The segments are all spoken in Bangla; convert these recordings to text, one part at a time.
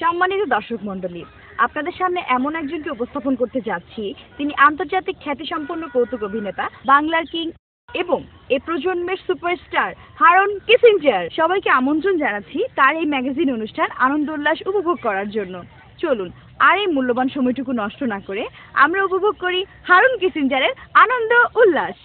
সম্মানিত দর্শক মণ্ডলী, আপনাদের সামনে এমন একজনকে উপস্থাপন করতে যাচ্ছি, তিনি আন্তর্জাতিক খ্যাতিসম্পন্ন কৌতুক অভিনেতা, বাংলার কিং এবং এ প্রজন্মের সুপারস্টার হারুন কিসিঞ্জার। সবাইকে আমন্ত্রণ জানাচ্ছি তার এই ম্যাগাজিন অনুষ্ঠান আনন্দ উল্লাস উপভোগ করার জন্য। চলুন আর এই মূল্যবান সময়টুকু নষ্ট না করে আমরা উপভোগ করি হারুন কিসিঞ্জারের আনন্দ উল্লাস।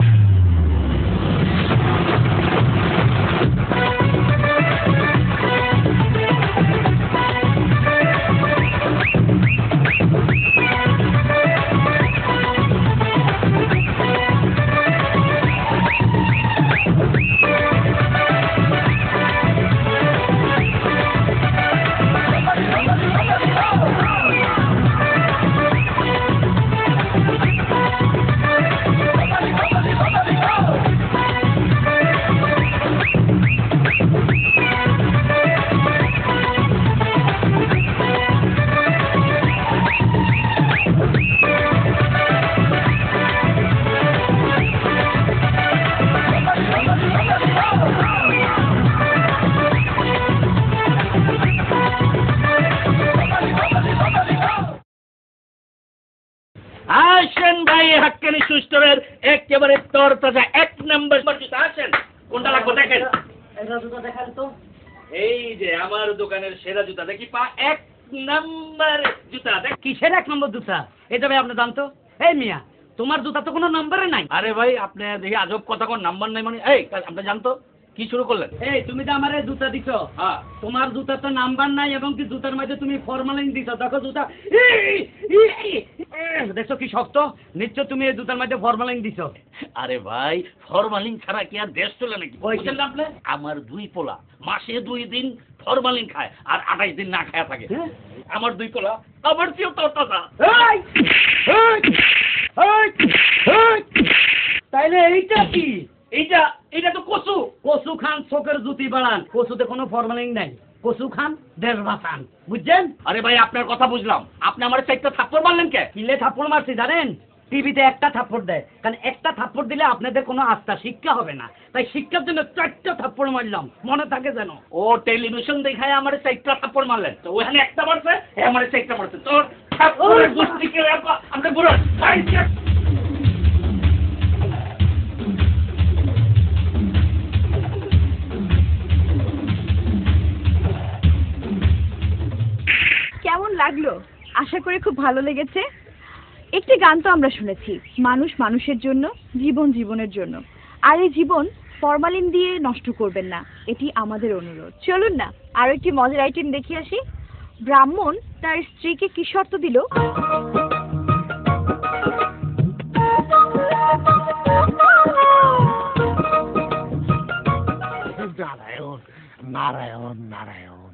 আসেন ভাই, হাক্কানি সুস্টরের একেবারে তরতাজা এক নম্বর জুতা। আসেন, কোনটা লাগবে দেখেন। জুতা দেখান তো। এই যে আমার দোকানের সেরা জুতা, দেখি পা এক নম্বর জুতা দেখ। কিসের এক নম্বর জুতা? এটা ভাই আপনি জানতো? এই মিয়া, তোমার জুতা তো কোনো নম্বরে নাই। আরে ভাই, আপনি দেখি আজব কথা কোন নাম্বার নাই মানে। এই আপনি জানতো কি শুরু করলেন? এই তুমি তো আমারে জুতা দিছো, হ্যাঁ, তোমার জুতা তো নাম্বার নাই এবং কি জুতার মধ্যে তুমি ফরমালিন দিছো। দেখো জুতা, দেখছো কি শক্ত? নিশ্চয় তুমি এই জুতার মধ্যে ফরমালিন দিছো। আরে ভাই, ফরমালিন ছাড়া কি আর দেশ চলে নাকি? ওই বুঝলেন না আপনি? আমার দুই পোলা মাসে 2 দিন ফরমালিন খায় আর 28 দিন না খায়া থাকে। হ্যাঁ? আমার দুই পোলা আমার চেয়েও তরতাজা। তাইলে এইটা কি? এইটা এইটা তো কচু। কচু খান চোখের জুতি বাড়ান, কচুতে কোনো ফরমালিন নাই। কচু খান দেশ বাঁচান, বুঝছেন? আরে ভাই, আপনার কথা বুঝলাম, আপনি আমার 4টা থাপ্পড় মারলেন কে? কিলে থাপ্পড় মারছি জানেন? টিভিতে একটা থাপ্পড় দেয়, কারণ একটা থাপ্পড় দিলে আপনাদের কোনো আস্থা শিক্ষা হবে না, তাই শিক্ষার জন্য 4টা থাপ্পড় মারলাম, মনে থাকে যেন। ও টেলিভিশন দেখায় আমার 4টা থাপ্পড় মারলেন, তো ওখানে একটা মারছে, আমার 4টা মারছে। তোর থাপ্পড়ের গোষ্ঠীকে আপনি বুড়ো। কেমন লাগলো? আশা করি খুব ভালো লেগেছে। একটি গান তো আমরা শুনেছি, মানুষ মানুষের জন্য, জীবন জীবনের জন্য। আর এই জীবন ফরমালিন দিয়ে নষ্ট করবেন না, এটি আমাদের অনুরোধ। চলুন না আরো একটি মজার আইটেম দেখে আসি। ব্রাহ্মণ তার স্ত্রীকে কি শর্ত দিল? নারায়ণ নারায়ণ নারায়ণ,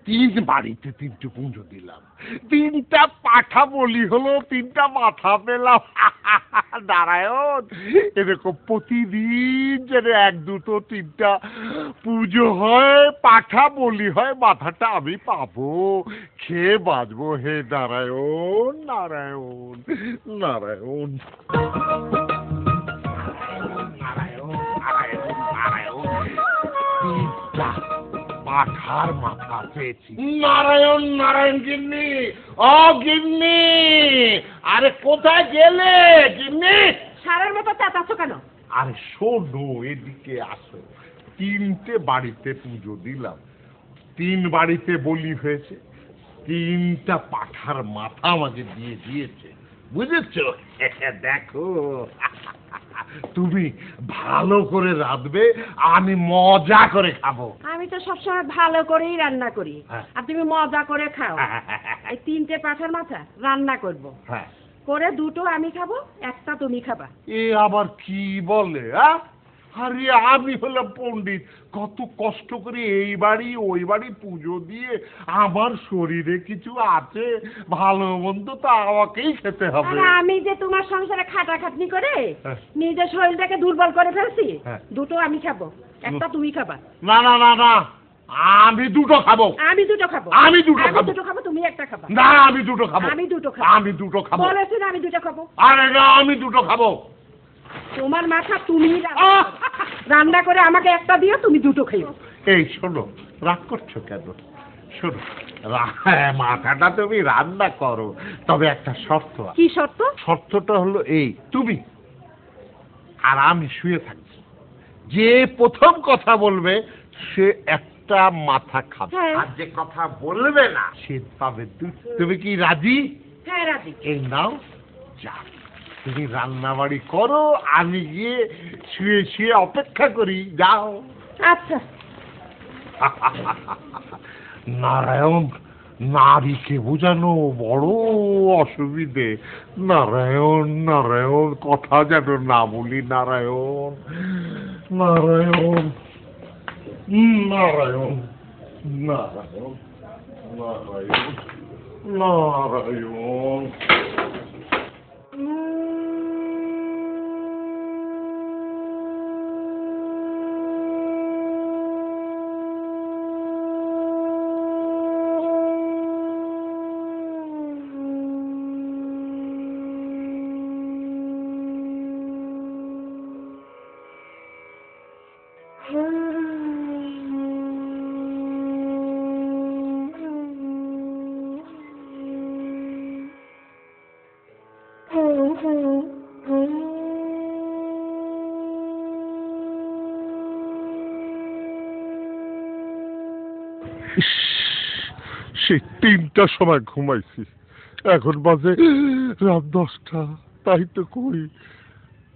3 বাড়িতে 3টে পুজো দিলাম, 3টা পাঠা বলি হলো, 3টা মাথা পেলাম। নারায়ণ, এরকম প্রতিদিন যেন 1, 2, 3টা পুজো হয়, পাঠা বলি হয়, মাথাটা আমি পাবো, খেয়ে বাঁচবো। হে নারায়ণ নারায়ণ নারায়ণ নারায়ণ নারায়ণ নারায়ণ, 3টা পাঠার মাথা পেয়েছি। নারায়ণ নারায়ণ। গিন্নি, ও গিন্নি, আরে কোথায় গেলে গিন্নি? সারার মতো চেঁচাচ্ছ কেন? আরে শোনো, এদিকে আসো। 3টে বাড়িতে পুজো দিলাম, 3 বাড়িতে বলি হয়েছে, 3টা পাঠার মাথা আমাকে দিয়ে দিয়েছে, বুঝেছো? দেখো, তুমি ভালো করে রাঁধবে, আমি মজা করে খাবো। আমি তো সবসময় ভালো করেই রান্না করি, হ্যাঁ। আর তুমি মজা করে খাও। এই 3টে পাঠার মাথা রান্না করব, হ্যাঁ, করে 2টো আমি খাবো, একটা তুমি খাবা। এ আবার কি বলে? আরে আমি হলাম পণ্ডিত, কত কষ্ট করে এই বাড়ি ওই বাড়ি পুজো দিয়ে আমার শরীরে কিছু আছে, ভালো মন্দ তো আমাকেই খেতে হবে। আরে আমি যে তোমার সংসারে খাটাখাটনি করে হ্যাঁ। নিজের শরীরটাকে দুর্বল করে ফেলছি, হ্যাঁ। 2টো আমি খাবো, একটা তুমি খাবা। না না না না, আমি 2টো খাবো। আমি 2টো খাবো। আমি 2টো খাবো। 2টো খাবো, তুমি একটা খাবা। না, আমি 2টো খাবো। আমি 2টো খাবো। আমি 2টো খাবো। বলেছি না আমি 2টো খাবো। আরে না, আমি 2টো খাবো। তোমার মাথা তুমি রান্না করে আমাকে একটা দিও, তুমি 2টো খেও। এই শোনো, রাগ করছো কেন? শোনো, হ্যাঁ, মাথাটা তুমি রান্না করো, তবে একটা শর্ত আছে। কি শর্ত? শর্তটা হলো এই, তুমি আর আমি শুয়ে থাকবো, যে প্রথম কথা বলবে সে একটা মাথা খাবে, হ্যাঁ। আর যে কথা বলবে না সে পাবে দুটো। তুমি কি রাজি? হ্যাঁ রাজি। এই নাও, যা তুমি রান্না বাড়ি করো, আমি গিয়ে শুয়ে শুয়ে অপেক্ষা করি, যাও। আচ্ছা। নারায়ণ, নারীকে বোঝানো বড় অসুবিধে। নারায়ণ নারায়ণ, কথা যেন না বলি। নারায়ণ নারায়ণ নারায়ণ নারায়ণ নারায়ণ নারায়ণ। সেই 3টার সময় ঘুমাইছি, এখন বাজে রাত 10টা। তাই তো কই,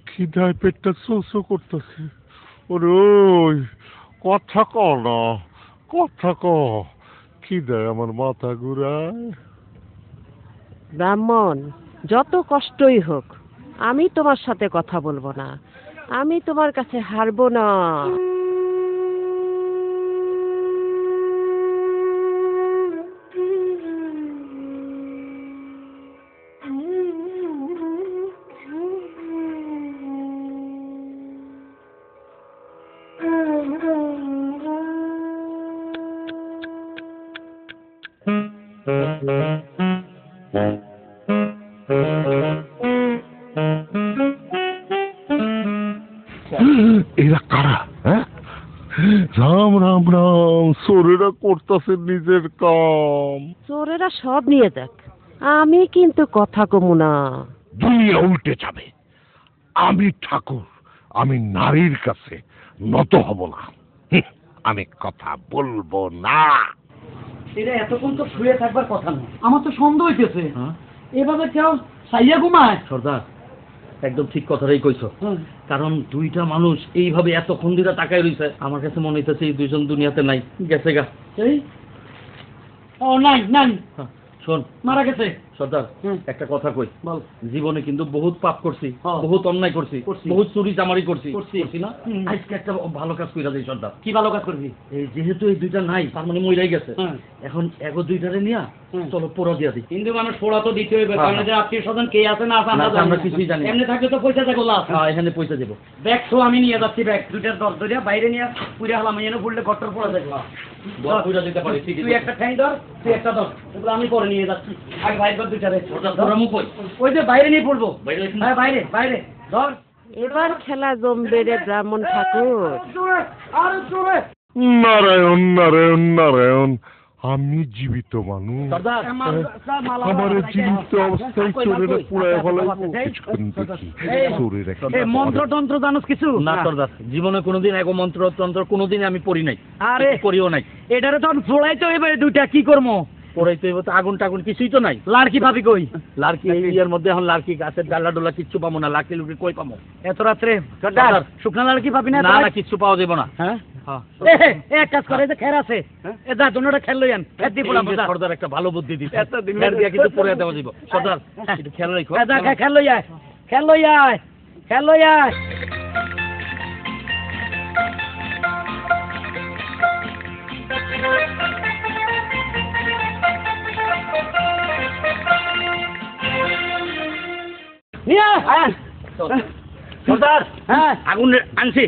খিদায় পেটটা চো করতেছে। ওরে ওই, কথা ক না, কথা ক, খিদায় আমার মাথা ঘুরায়। ব্রাহ্মণ, যত কষ্টই হোক আমি তোমার সাথে কথা বলবো না, আমি তোমার কাছে হারবো না। এরা কারা? হ্যাঁ, রাম রাম রাম, চোরেরা করতেছে নিজের কাম। চোরেরা সব নিয়ে যাক, আমি কিন্তু কথা কমু না। দুনিয়া উল্টে যাবে। আমি ঠাকুর, আমি নারীর কাছে নত হব না। আমি কথা বলবো না। এরা এতক্ষণ তো শুয়ে থাকবার কথা না, আমার তো সন্দেহ হইতেছে এভাবে কেউ সাইয়া ঘুমায়। সর্দার, একদম ঠিক কথাটাই কইছো। কারণ দুইটা মানুষ এইভাবে এতক্ষণ ধরে তাকায় রইছে, আমার কাছে মনে হইতেছে এই দুইজন দুনিয়াতে নাই, গেছে গা। এই ও নাই নাই, শোন, মারা গেছে। সর্দার, একটা কথা কই, বল। জীবনে কিন্তু বহুত পাপ করছি, হ্যাঁ। বহুত অন্যায় করছি, করছি। বহুত চুরি চামারি করছি করছি। করছি না? আজকে একটা ভালো কাজ কইরা দেই সর্দার। কি ভালো কাজ করবি? এই যেহেতু এই দুইটা নাই, তার মানে মইরাই গেছে, হ্যাঁ। এখন এগো দুইটারে নিয়া হুম। চলো পোড়া দিয়া দিই। হিন্দু মানুষ পোড়া তো দিতে হইবে, হ্যাঁ, কারণ হ্যাঁ। যে আত্মীয় স্বজন কে আছে না আছে না, আমরা আমরা জানি কিছুই জানি না। এমনি থাকলে তো পয়সা থাকো লাভ। হ্যাঁ, এখানে পয়সা দেবো। ব্যাগ তো আমি নিয়ে যাচ্ছি, ব্যাগ দুইটার দর ধরিয়া বাইরে নিয়ে পুড়ে হলাম, এনে পুড়লে গট্টর পড়া দেখলাম। বল, পুরা দিতে পারি, ঠিক তুই আছে। একটা ঠ্যাং ধর, তুই একটা ধর, এগুলো আমি পরে নিয়ে যাচ্ছি। আগে বাইরে ধর দুইটারে। তোরা মুখ কই? ওই যে বাইরে নিয়ে পড়বো। বাইরে রাখি না? হ্যাঁ বাইরে বাইরে ধর। এবার খেলা জমবে রে ব্রাহ্মণ ঠাকুর। জোরে, আরো জোরে। নারায়ণ নারায়ণ নারায়ণ, আমি জীবিত মানুষ। সর্দার, আমার জীবিত অবস্থায় চোরেরা পুড়ায় ফেলাইবো। কিছুক্ষণ দেখি চোরেরা কি এই মন্ত্র তন্ত্র জানোস কিছু? না সর্দার, জীবনে কোনোদিন এগো মন্ত্র তন্ত্র কোনোদিন আমি পড়ি নাই, আরে পড়িও নাই। এটারে তো ফোড়াইতে হইবে, দুইটা কি করবো? পড়াইতে হইব তো, আগুন টাগুন কিছুই তো নাই। লাড়কি ভাবি কই? লাড়কি এই ইয়ার মধ্যে এখন লাড়কি গাছের ডালা ডোলা কিচ্ছু পাবো না, লাড়কি লুড়কি কই পাবো? এত রাত্রে সর্দার, শুকনা লাড়কি ভাবি না? না না, কিচ্ছু পাওয়া যাবে না। হ্যাঁ হ্যাঁ। এক কাজ করে, যে খের আছে এ যা জন্যটা খেল লইয়ান, খের দি পোলা এই যে বুঝা। সর্দার একটা ভালো বুদ্ধি দিতে, এতদিন খের দিয়া কিন্তু পড়ে দেওয়া যাবে। সর্দার, একটু খেয়াল রাখো। যা খেল লই আয়, খেল লই আয়, খেল লই আয়। নিয়ে আয়। সর্দার, হ্যাঁ আগুন আনছি।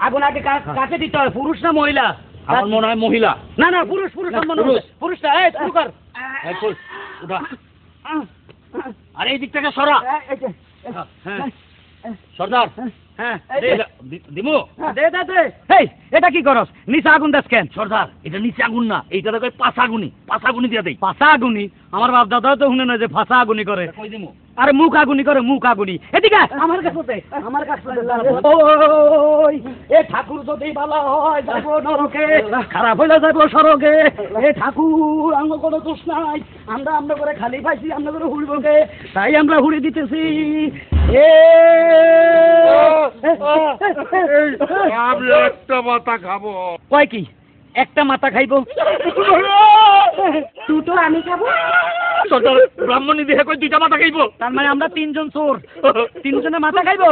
আগুন আগে কাকে দিতে হয়, পুরুষ না মহিলা? আমার মনে হয় মহিলা। না না, পুরুষ পুরুষ না, মনে পুরুষ। হয়। পুরুষটা এই শুরু কর। এই কই, উঠা। আরে এই দিক থেকে সরা। এই যে, হ্যাঁ। সর্দার, হ্যাঁ দিমু দে দে দে হেই এটা কি করস নিচে আগুন দেস কেন সর্দার এটা নিচে আগুন না এইটা দেখো পাঁচ আগুনি দিয়া দেই ফাঁসা আগুনি আমার বাপ দাদা তো শুনে না যে ফাঁসা আগুনি করে কই দিমু আরে মুখ আগুনি করে মুখ আগুনি এদিকে আয়, আমার কাছে দে, আমার কাছে দে। ওই এ ঠাকুর যদি ভালো হয় যাব নরকে খারাপ হইলে যাব সরকে এ ঠাকুর আঙ্গ কোনো দোষ নাই আমরা করে খালি পাইছি আমরা করে হুড়বকে তাই আমরা হুড়ি দিতেছি এ আমি একটা মাথা খাবো। কয় কি একটা মাথা খাইবো দুটো আমি খাবো। সর্দার ব্রাহ্মণী দেহে কই দুইটা মাথা খাইবো তার মানে আমরা তিনজন চোর তিনজনে মাথা খাইবো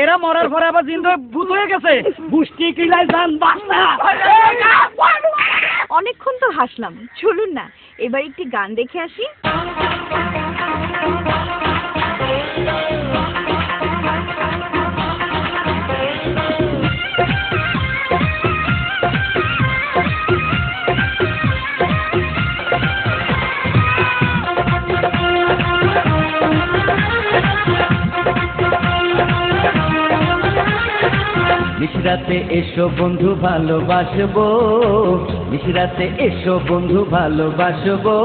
এরা মরার পরে আবার জিন্দে ভূত হয়ে গেছে বুষ্টি কিলাই যান বাচ্চা অনেকক্ষণ তো হাসলাম, চলুন না এবার একটি গান দেখে আসি। নিশরাতে এসো বন্ধু ভালোবাসবো, নিশরাতে এসো বন্ধু ভালোবাসবো,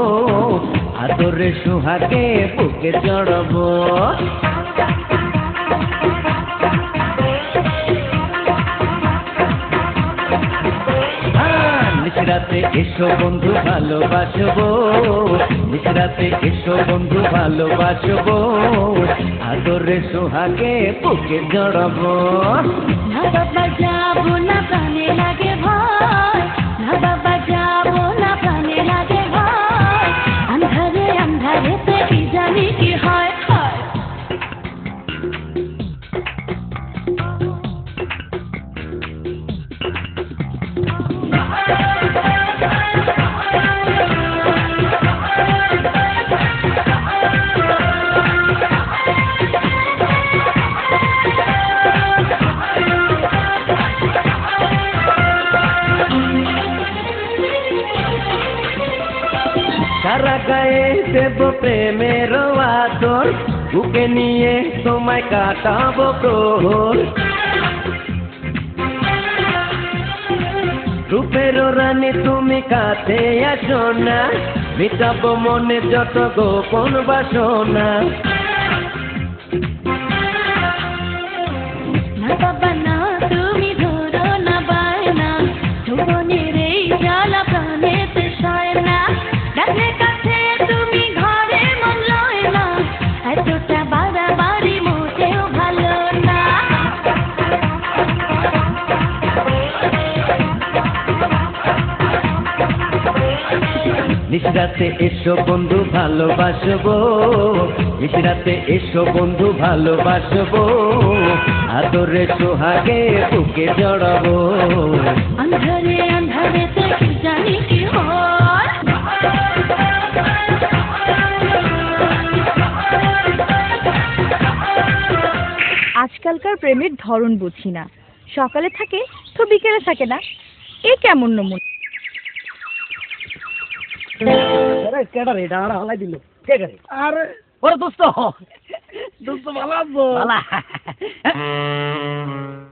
আদরে সুহাগে বুকে জড়াবো। নিশরাতে এসো বন্ধু ভালোবাসবো, নিশরাতে এসো বন্ধু ভালোবাসবো, আদরে সুহাগে বুকে জড়াবো। না বাবা যাবো না প্রাণে লাগে ভয়, না বাবা যাবো না প্রাণে লাগে ভয়, আন্ধারে আন্ধারেতে কি জানি কি হয় হয়। সারা গায়ে দেব প্রেমের আদর, বুকে নিয়ে তোমায় কাটাবো প্রহর। রূপের রানী তুমি কাছে আসো না, মিটাবো মনে যত গোপন বাসনা। না বাবা না তুমি ধরো না বায়না, জীবনের এই জ্বালা প্রাণেতে সয় না, ডাকলে কাছে তুমি ঘরে মন লয় না, এতটা বাড়াবাড়ি মোটেও ভালো না। নিশরাতে এসো বন্ধু ভালোবাসবো, নিশরাতে এসো বন্ধু ভালোবাসবো, আদরে সোহাগে বুকে জড়াবো। আন্ধারে আন্ধারেতে কি জানি কি হয়। আজকালকার প্রেমের ধরন বুঝি না, সকালে থাকে তো বিকেলে থাকে না, এ কেমন নমুনা? কেডা রে ডাঁড়া হলাই দিল কে করে আরে ওরে দোস্ত দোস্ত ভালো আছো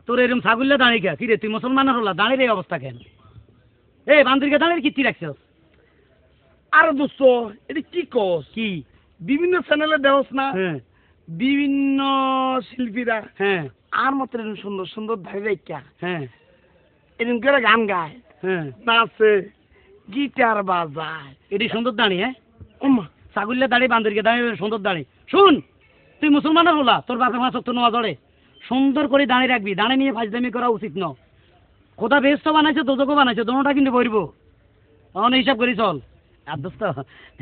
তোর এরকম ছাগুল্লা দাঁড়িয়ে কে কিরে তুই মুসলমানের হলা দাঁড়িয়ে এই অবস্থা কেন এ বান্দিরকে দাঁড়িয়ে কি রাখছস আরে দোস্ত এটা কি কস কি বিভিন্ন চ্যানেলে দেওস না হ্যাঁ বিভিন্ন শিল্পীরা হ্যাঁ আর মাত্র এরকম সুন্দর সুন্দর ধারে রেখা হ্যাঁ এরকম করে গান গায় হ্যাঁ নাচে গিটার বাজায় এটি সুন্দর দাঁড়িয়ে হ্যাঁ ওমা ছাগুল্লা দাঁড়িয়ে বান্দিরকে দাঁড়িয়ে সুন্দর দাঁড়িয়ে শুন তুই মুসলমানের হলা তোর বাপে মাছ তো নোয়া জড়ে সুন্দর করে দাঁড়িয়ে রাখবি দাঁড়িয়ে নিয়ে ফাজদামি করা উচিত ন খোদা বেশ তো বানাইছে দোজকও বানাইছে দোনোটা কিন্তু বইব তখন হিসাব করি চল আর দোস্ত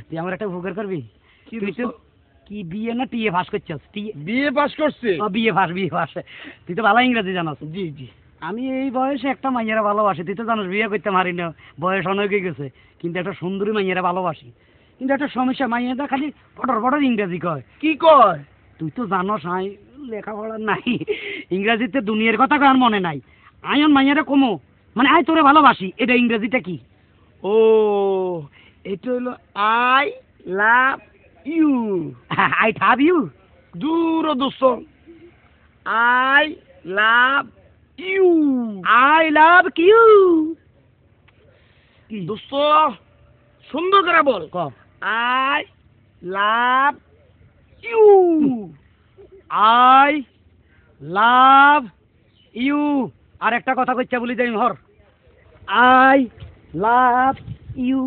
তুই আমার একটা উপকার করবি তুই তো কি বিয়ে না টিএ পাস করছিস বিয়ে পাস করছে বিয়ে পাস তুই তো ভালো ইংরেজি জানাস জি জি আমি এই বয়সে একটা মাইয়েরা ভালোবাসি তুই তো জানিস বিয়ে করতে পারি না বয়স অনেক হয়ে গেছে কিন্তু একটা সুন্দরী মাইয়েরা ভালোবাসি কিন্তু একটা সমস্যা মাইয়েরা খালি ফটর ইংরেজি কয় কি কয় তুই তো জানোস আই লেখাপড়া নাই ইংরেজিতে দুনিয়ার কথা কার মনে নাই আয়ন মাইয়ারে কমো মানে আই তোরে ভালোবাসি এটা ইংরেজিটা কি ও এটা হলো I love you I love you দূর দোস্ত I love you. I love you. দোস্ত সুন্দর করে বল। ক I love you. I love you. আর একটা কথা কইতে বলি যাই হর। I love you.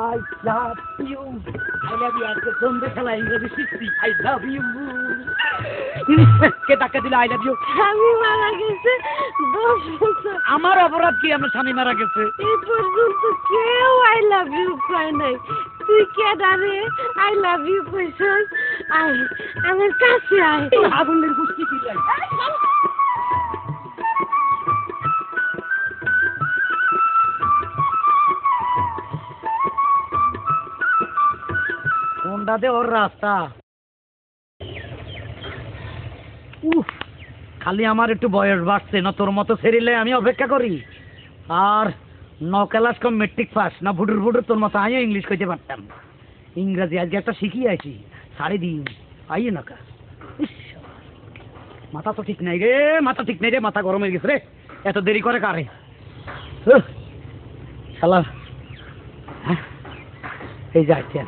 I love you. I love you. আজকে সন্ধ্যে খেলা ইংরেজি শিখছি। I love you. কে টাকা দিল আই লাভ ইউ? স্বামী মারা গেছে 10 বছর। আমার অপরাধ কি? আমার স্বামী মারা গেছে। এই পর্যন্ত কেউ আই লাভ ইউ কয় নাই। তুই কে ডারে আই লাভ ইউ কইছস? আয় আমার কাছে আয়। আগুনের গুষ্টি দিলাই। কোনটাতে ওর রাস্তা? উফ, খালি আমার একটু বয়স বাড়ছে না, তোর মতো সেরিলে আমি অপেক্ষা করি। আর 9 ক্লাস কম মেট্রিক পাস না, ভুটুর ভুটুর তোর মতো আমিও ইংলিশ কইতে পারতাম। ইংরাজি আজকে একটা শিখিয়ে আসি, সাড়ে দিন আইয়ে না কা। ইস, মাথা তো ঠিক নাই রে, মাথা ঠিক নাই রে, মাথা গরম হয়ে গেছে রে। এত দেরি করে কারে শালা। হ্যাঁ, এই যাচ্ছে।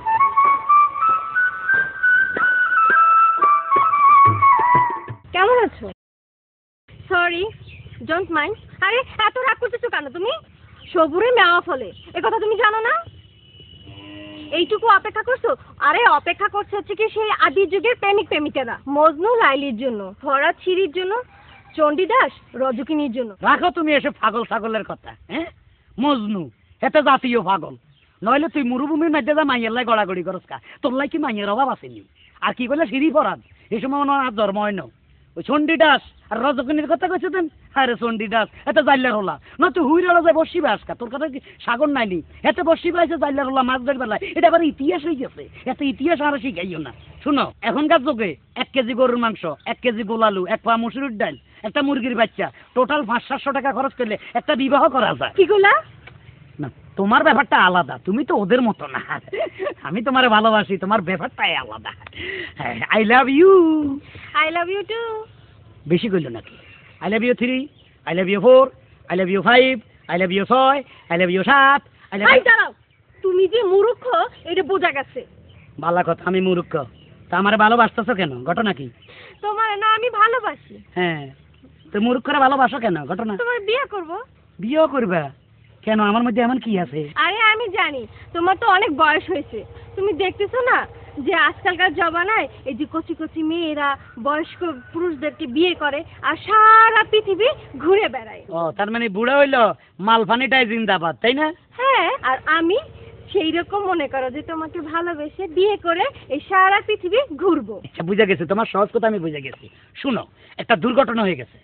কেমন আছো? Sorry, don't mind. আরে এত রাগ করতেছো কেন তুমি? সবুরে মেওয়া ফলে, এ কথা তুমি জানো না? এইটুকু অপেক্ষা করছো? আরে অপেক্ষা করছে হচ্ছে কি সেই আদি যুগের প্রেমিক প্রেমিকারা, মজনু লাইলির জন্য, ফরাত ছিরির জন্য, চণ্ডীদাস রজকিনীর জন্য। রাখো তুমি এসে পাগল ছাগলের কথা। হ্যাঁ, মজনু এতে জাতীয় পাগল। নইলে তুই মরুভূমির মধ্যে যা মাইয়ের লাই গড়াগড়ি করস কা? তোর লাই কি মাইয়ের অভাব আসেনি? আর কি বলে সিঁড়ি ফরাদ, এই সময় মনে হয় আর জন্ম হয় না। ওই চণ্ডীদাস আর রজকিনীর কথা কইছে দেন। আরে চণ্ডীদাস এতে জাইলার হলা না, তুই হুইরা যায় বসি বাসকা। তোর কথা কি সাগর নাইনি? এতে বসি পাইছে জাইলার হলা মাছ ধরে বেলায়। এটা আবার ইতিহাস হয়ে গেছে। এত ইতিহাস আর শিখাইও না। শুনো, এখনকার যুগে 1 কেজি গরুর মাংস, 1 কেজি গোলালু, 1 পা মুসুরির ডাল, একটা মুরগির বাচ্চা, টোটাল 500-700 টাকা খরচ করলে একটা বিবাহ করা যায়। কি কইলা? না, তোমার ব্যাপারটা আলাদা, তুমি তো ওদের মতো না। আমি তোমারে ভালোবাসি, তোমার ব্যাপারটাই আলাদা। I love you. I love you too. বেশি কইল নাকি? I love you 3, I love you 4, I love you 5, I love you 6, I love you 7, I love I you. দাঁড়াও, তুমি যে মূর্খ এটা বোঝা গেছে। বালা কথা, আমি মূর্খ? তা আমারে ভালোবাসতেছো কেন? ঘটনা কি? তোমার না আমি ভালোবাসি। হ্যাঁ, তো মূর্খরা ভালোবাসো কেন? ঘটনা? তোমার বিয়ে করব। বিয়ে করবা কেন? আমার মধ্যে এমন কি আছে? আরে আমি জানি তোমার তো অনেক বয়স হয়েছে। তুমি দেখতেছো না যে আজকালকার জমানায় এই যে কচি কচি মেয়েরা বয়স্ক পুরুষদেরকে বিয়ে করে আর সারা পৃথিবী ঘুরে বেড়ায়। ও, তার মানে বুড়া হইলো মালফানিটাই জিন্দাবাদ, তাই না? হ্যাঁ, আর আমি সেই রকম মনে করো যে তোমাকে ভালোবেসে বিয়ে করে এই সারা পৃথিবী ঘুরবো। আচ্ছা, বুঝে গেছি, তোমার সহজ কথা আমি বুঝে গেছি। শুনো, একটা দুর্ঘটনা হয়ে গেছে।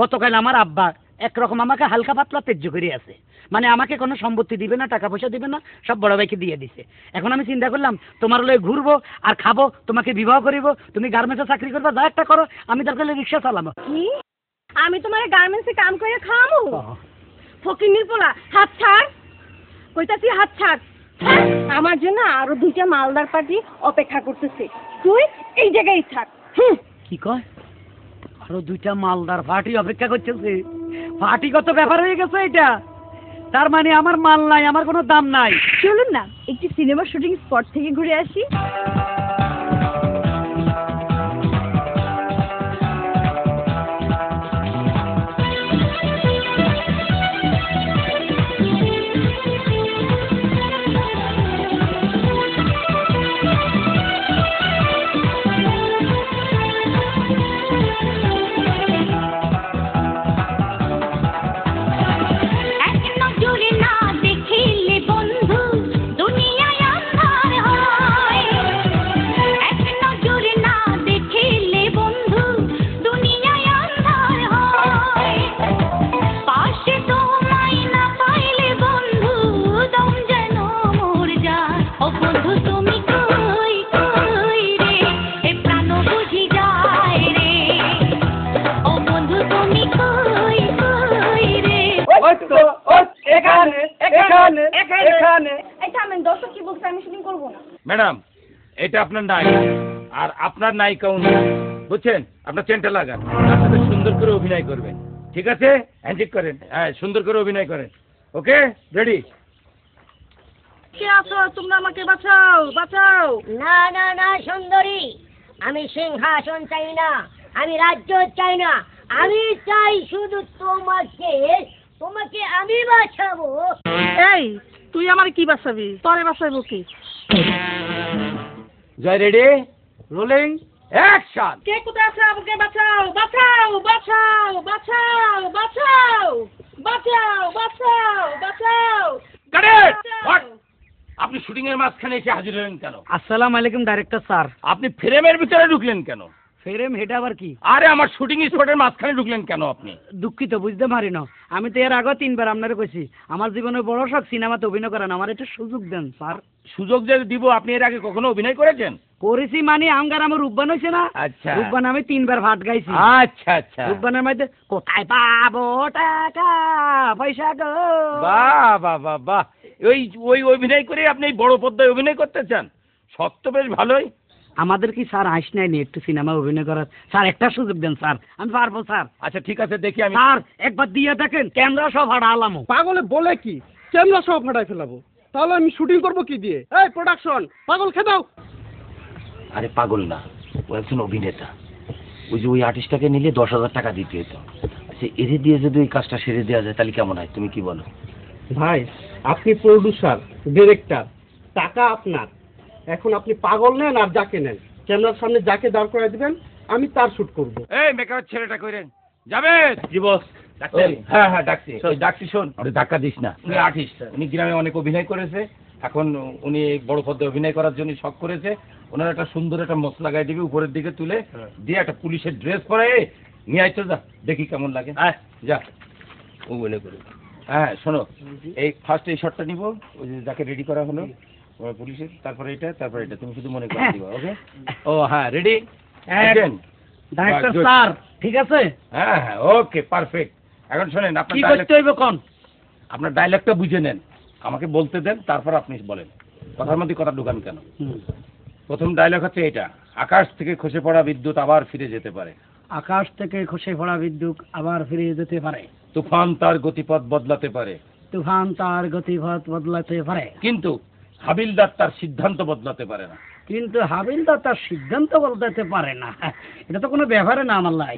গতকাল আমার আব্বা একরকম আমাকে হালকা পাতলা তেজ্য করে আছে। মানে আমাকে কোনো সম্পত্তি দিবে না, টাকা পয়সা দিবে না, সব বড় ভাইকে দিয়ে দিছে। এখন আমি চিন্তা করলাম তোমার লয়ে ঘুরবো আর খাবো, তোমাকে বিবাহ করিব, তুমি গার্মেন্টসে চাকরি করবা, যা একটা করো, আমি দরকার হলে রিক্সা চালাবো। কি? আমি তোমার গার্মেন্টসে কাম করে খাওয়াবো? ফকিন্নির পোলা, হাত ছাড় কইতাছি, হাত ছাড়। হ্যাঁ, আমার জন্য আরো 2টা মালদার পার্টি অপেক্ষা করতেছে, তুই এই জায়গায় থাক। কি কয়? আরো 2টা মালদার পার্টি অপেক্ষা করতেছে? পার্টিগত ব্যাপার হয়ে গেছে এটা। তার মানে আমার মাল নাই, আমার কোনো দাম নাই। চলুন না একটি সিনেমা শুটিং স্পট থেকে ঘুরে আসি। এক নজরে না দেখিলে বন্ধু দুনিয়ায় আন্ধার হয়। এক নজরে না দেখিলে বন্ধু দুনিয়ায় আন্ধার হয়। পাশে তোমায় না পাইলে বন্ধু দম যেন মর যায়। ও বন্ধু তুমি কই কই রে, এ প্রাণ বুঝি যায় রে। ও বন্ধু তুমি কই কই রে। এই থামেন, দর্শক কি বলছে আমি শুটিং করবো না। ম্যাডাম, এটা আপনার নায়িকা আর আপনার নায়িকা উনি। বুঝছেন? আপনার চেনটা লাগান, তার সাথে সুন্দর করে অভিনয় করবেন, ঠিক আছে? হ্যান্ডশেক করেন, হ্যাঁ সুন্দর করে অভিনয় করেন। ওকে, রেডি? কে আছো? তোমরা আমাকে বাঁচাও, বাঁচাও। না না না সুন্দরী, আমি সিংহাসন চাই না, আমি রাজ্য চাই না, আমি চাই শুধু তোমাকে, তোমাকে আমি বাঁচাবো। এই তুই আমার কি বাঁচাবি? তোরে বাঁচাবো কি? জয়, রেডি, রোলিং, অ্যাকশন। কে কোথায় আছে? আমাকে বাঁচাও, বাঁচাও, বাঁচাও, বাঁচাও, বাঁচাও, বাঁচাও, বাঁচাও, বাঁচাও। কাট ইট! হোয়াট? আপনি শুটিং এর মাঝখানে এসে হাজির হলেন কেন? আসসালামু আলাইকুম ডাইরেক্টর স্যার। আপনি ফ্রেমের ভিতরে ঢুকলেন কেন? ফেরেম হেটা আবার কি? আরে আমার শুটিং স্পটের মাঝখানে ঢুকলেন কেন আপনি? দুঃখিত, বুঝতে পারি না। আমি তো এর আগে 3বার আপনারে কইছি আমার জীবনে বড় শখ সিনেমাতে অভিনয় করেন, আমার একটু সুযোগ দেন স্যার। সুযোগ যে দিব, আপনি এর আগে কখনো অভিনয় করেছেন? করেছি মানে আমগার আমার রূপবান হয়েছে না। আচ্ছা রূপবান আমি 3বার ভাট গাইছি। আচ্ছা আচ্ছা, রূপবানের মধ্যে কোথায় পাবো টাকা পয়সা গো। বাহ বাহ বাহ বাহ, ওই ওই অভিনয় করে আপনি এই বড় পর্দায় অভিনয় করতে চান? সত্য বেশ ভালোই। আমাদের কি স্যার আইস নাই নি একটু সিনেমা অভিনয় করার? স্যার একটা সুযোগ দেন স্যার, আমি পারবো স্যার। আচ্ছা ঠিক আছে, দেখি আমি। স্যার একবার দিয়ে দেখেন, ক্যামেরা সব হাড়া আলামো। পাগলে বলে কি, ক্যামেরা সব ফাটাই ফেলাবো, তাহলে আমি শুটিং করবো কি দিয়ে? এই প্রোডাকশন, পাগল খেয়ে দাও। আরে পাগল না, ও একজন অভিনেতা। ওই যে ওই আর্টিস্টটাকে নিলে 10,000 টাকা দিতে হতো। আচ্ছা এরে দিয়ে যদি ওই কাজটা সেরে দেওয়া যায় তাহলে কেমন হয়, তুমি কি বলো? ভাই আপনি প্রডিউসার, ডিরেক্টর, টাকা আপনার। এখন আপনি পাগল নেন আর যাকে নেন, ক্যামেরার সামনে যাকে দাঁড় করে দিবেন আমি তার শুট করব। এই মেকআপ ছেলেটা কইরেন যাবে? জি বস। হ্যাঁ হ্যাঁ ডাকছি, ওই ডাকছি, শোন ওরে ধাক্কা দিস না। উনি আর্টিস্ট, উনি গ্রামে অনেক অভিনয় করেছে, এখন উনি বড় পর্দায় অভিনয় করার জন্য শখ করেছে। ওনার একটা সুন্দর একটা মশলা গায়ে দিবি উপরের দিকে তুলে দিয়ে একটা পুলিশের ড্রেস পরে নিয়ে আইতো, যা দেখি কেমন লাগে। হ্যাঁ যা, ও বলে করে। হ্যাঁ শোনো, এই ফার্স্ট এই শটটা নিব, ওই যে যাকে রেডি করা হলো পুলিশের, তারপরে এটা, তারপরে এটা, তুমি শুধু মনে করে দিবা। ওকে? ও হ্যাঁ, রেডি, অ্যাকশন। ডাইরেক্টর স্যার ঠিক আছে? হ্যাঁ হ্যাঁ ওকে পারফেক্ট। এখন শোনেন, কি আপনার করতে হইব কোন? আপনার ডায়লগটা বুঝে নেন, আমাকে বলতে দেন, তারপর আপনি বলেন। কথার মধ্যে কথা ঢুকান কেন? প্রথম ডায়লগ হচ্ছে এটা, আকাশ থেকে খসে পড়া বিদ্যুৎ আবার ফিরে যেতে পারে। আকাশ থেকে খসে পড়া বিদ্যুৎ আবার ফিরে যেতে পারে। তুফান তার গতিপথ বদলাতে পারে। তুফান তার গতিপথ বদলাতে পারে, কিন্তু হাবিলদার তার সিদ্ধান্ত বদলাতে পারে না। কিন্তু হাবিলদার তার সিদ্ধান্ত বদলাতে পারে না। এটা তো কোনো ব্যাপারে না আমার লাই,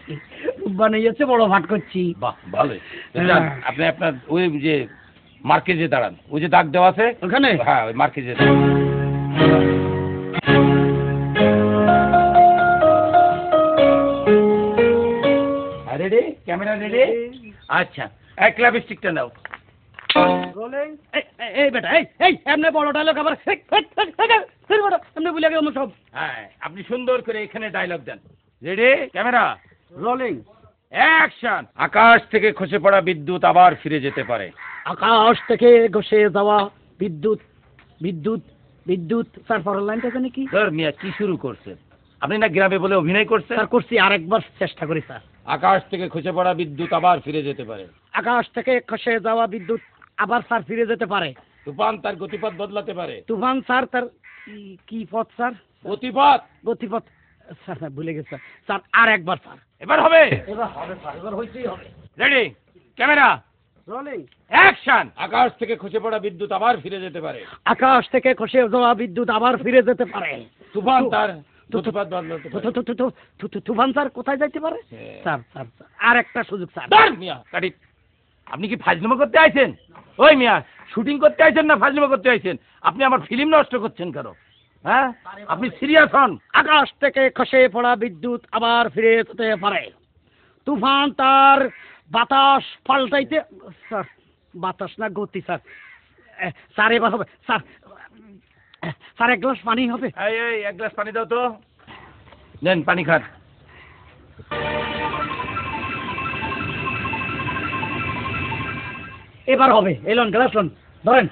বানিয়েছে বড় ভাট করছি। বাহ ভালোই। যান, আপনি আপনার ওই যে মার্কেজে দাঁড়ান, ওই যে দাগ দেওয়া আছে ওখানে। হ্যাঁ ওই মার্কেজে দাঁড়ান। Ready, camera ready? আচ্ছা, এক ক্লাব স্টিকটা নাও। এই বেটা, এই এমনি বড় ডায়লগ আবার এমনি বুঝলে গেল সব। হ্যাঁ আপনি সুন্দর করে এখানে ডায়লগ দেন। Ready, camera rolling, action. আকাশ থেকে খসে পড়া বিদ্যুৎ আবার ফিরে যেতে পারে। আকাশ থেকে ঘষে যাওয়া বিদ্যুৎ, বিদ্যুৎ, বিদ্যুৎ। স্যার পরের লাইনটা জানি কি? স্যার মিয়া কি শুরু করছেন আপনি? না গ্রামে বলে অভিনয় করছেন? স্যার করছি, আরেকবার চেষ্টা করি স্যার। আকাশ থেকে খসে পড়া বিদ্যুৎ আবার ফিরে যেতে পারে। আকাশ থেকে খসে যাওয়া বিদ্যুৎ আবার স্যার ফিরে যেতে পারে। তুফান তার গতিপথ বদলাতে পারে। তুফান স্যার তার কি পথ স্যার? গতিপথ। গতিপথ স্যার ভুলে গেছে স্যার, আর একবার স্যার। এবার হবে? এবার হবে স্যার, এবার হইতেই হবে। Ready, camera rolling, action. আকাশ থেকে খসে পড়া বিদ্যুৎ আবার ফিরে যেতে পারে। আকাশ থেকে খসে যাওয়া বিদ্যুৎ আবার ফিরে যেতে পারে। তুফান তার গতিপথ বদলাতে পারে। তুফান স্যার কোথায় যাইতে পারে? স্যার স্যার আর একটা সুযোগ স্যার। ধর মিয়া কাটি, আপনি কি ফাজলামো করতে আইছেন? ওই মিয়া শুটিং করতে আইছেন না ফাজলামো করতে আইছেন? আপনি আমার ফিল্ম নষ্ট করছেন কেন? হ্যাঁ আপনি সিরিয়াস হন। আকাশ থেকে খসে পড়া বিদ্যুৎ আবার ফিরে যেতে পারে। তুফান তার বাতাস পাল্টাইতে, স্যার বাতাস না গতি স্যার। স্যার এবার হবে স্যার, স্যার এক গ্লাস পানি হবে? এই এই এক গ্লাস পানি দাও তো। নেন পানি খান। এবার হবে, এলন গ্লাস লন ধরেন।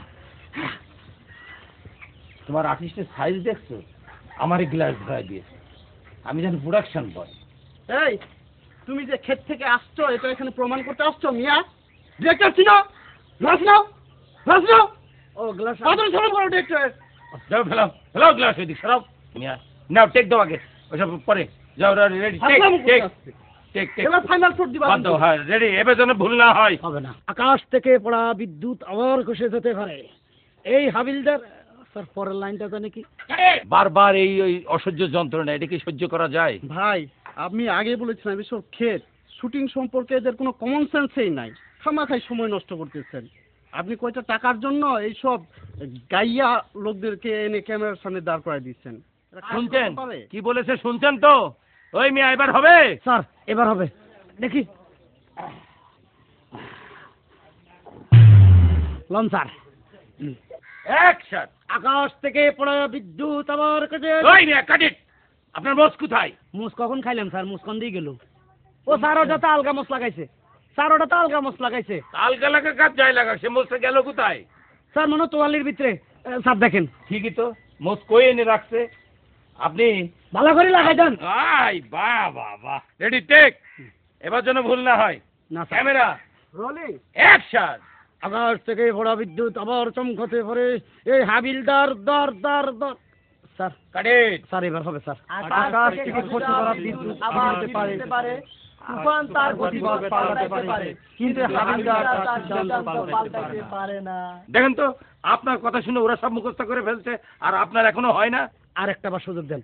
তোমার আর্টিস্টের সাইজ দেখছো? আমারই গ্লাস ধরা দিয়েছে। আমি জানি প্রোডাকশন বয়। এই তুমি যে ক্ষেত থেকে আসছো এটা এখানে প্রমাণ করতে আসছো মিয়া? ডিরেক্টর ছিল, গ্লাস নাও, গ্লাস নাও। ও গ্লাস তাড়াতাড়ি সরো করো ডিরেক্টর। যাও ফেলাও, ফেলাও গ্লাস ওইদিক সরাও। মিয়া নাও টেক দাও আগে, ওইসব পরে যাও রেডি আসসালামু টেক আলাইকুম। টেক টেক এবার ফাইনাল শট দিবা বাদ দাও, হ্যাঁ রেডি, এবার যেন ভুল না হয়। হবে না। আকাশ থেকে পড়া বিদ্যুৎ আবার খসে যেতে পারে। এই হাবিলদার স্যার, পরের লাইনটা জানে কি? বারবার এই ওই অসহ্য যন্ত্রণা, এটা কি সহ্য করা যায়? ভাই আমি আগে বলেছিলাম এসব ক্ষেত শুটিং সম্পর্কে এদের কোনো কমন সেন্সই নাই, খামাখাই সময় নষ্ট করতেছেন। আপনি কয়টা টাকার জন্য এইসব গাইয়া লোকদেরকে এনে ক্যামেরার সামনে দাঁড় করায় দিচ্ছেন। এরা কাজ শুনছেন করতে পারে? কি বলেছে, শুনছেন তো? ওই মিয়া এবার হবে? স্যার এবার হবে, দেখি। Loan sir. অ্যাকশন। আকাশ থেকে পড়া বিদ্যুৎ আবার খসে। ওই মিয়া কাট ইট। আপনার বস কোথায়? মুস কখন খাইলেন স্যার? মুস কোন দিয়ে গেল? ও স্যার, ওটা তো আলগা মশ লাগাইছে স্যার, ওটা তো আলগা মশ লাগাইছে আলগা লাগা কাজ যায় লাগা, সে মোসে গেল কোথায়? স্যার, মনে হয় তোয়ালির ভিতরে। স্যার দেখেন। ঠিকই তো, মোস কই এনে রাখছে। আপনি ভালো করে লাগাই দেন। আই বাহ বাহ বাহ, রেডি টেক, এবার যেন ভুল না হয়। না স্যার। Camera rolling. অ্যাকশন। আকাশ থেকে পড়া বিদ্যুৎ আবার চমকাতে পারে। এই হাবিলদার দর দর দর। স্যার কাট ইট। স্যার এবার হবে স্যার। আকাশ থেকে খসে পড়া বিদ্যুৎ আবার হতে পারে, তুফান তার গতিপথ পাল্টাতে পারে, কিন্তু হাবিলদার তার সিদ্ধান্ত পাল্টাতে পারে না। দেখেন তো, আপনার কথা শুনে ওরা সব মুখস্থ করে ফেলছে, আর আপনার এখনো হয় না। আর একটা বার সুযোগ দেন।